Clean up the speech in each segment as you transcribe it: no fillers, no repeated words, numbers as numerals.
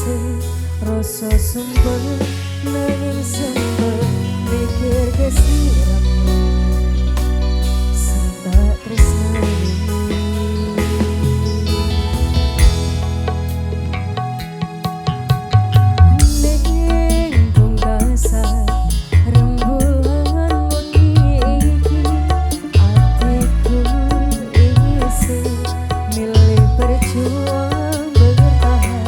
isih rasa sumpah nanging sumpah mikir kesiramu sing tak tresnani. Ning pungkasan rembulan wengi iki atiku isih milih berjuang bertahan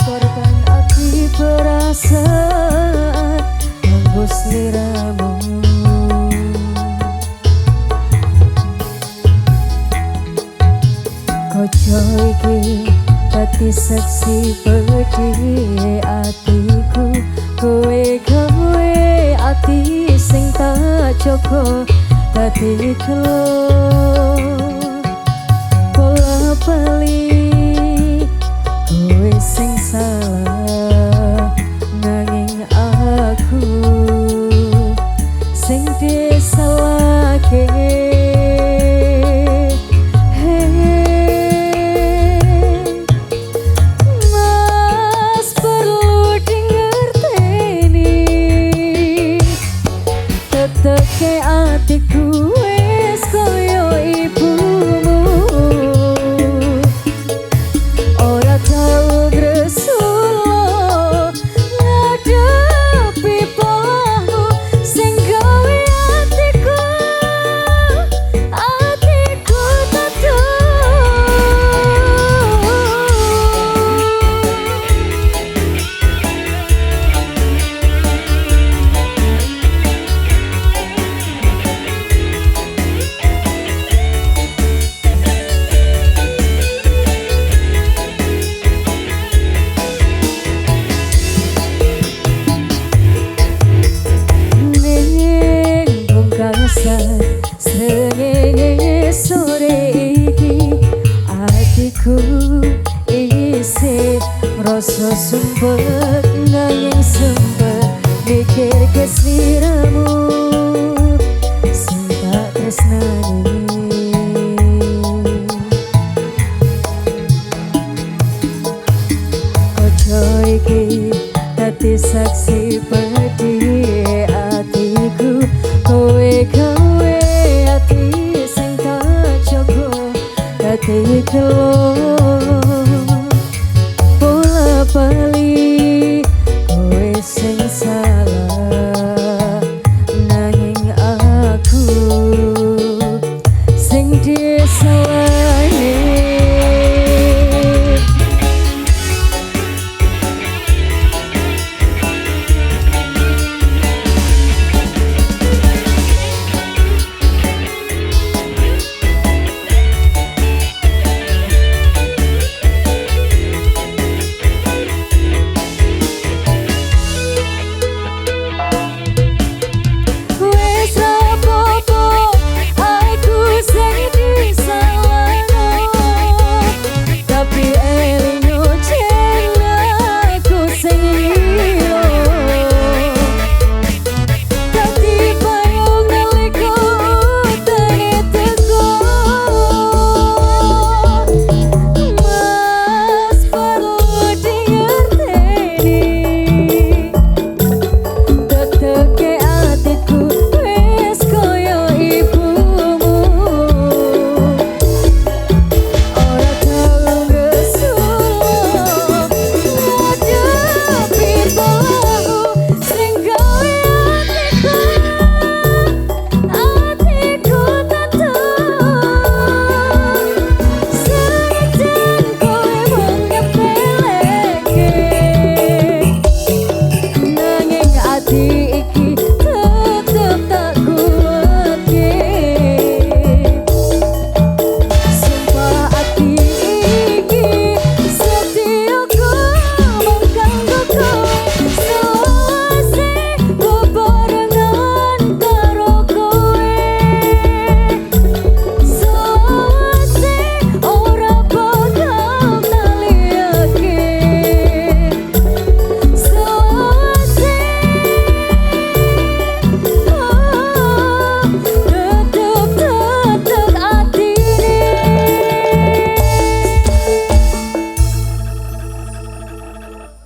korban ati perasaan kanggo sliramu. Koco iki dadi saksi pedhi atiku, kowe gawe ati sing tak jaga dadi kelo pola bali kowe sing salah nanging aku sing disalahke. Mas perlu dingerteni teteke atiku wis koyo ibumu, ora tau gresulo ngadepi pohmu sing gawe atiku tatu. Srengenge sore iki atiku isih rasa sumpet nanging sumpet mikir kesiramu sing tak tresnani. Koco iki dadi saksi pedhi atiku, kowe gawe ati sing tak jaga dadi kelo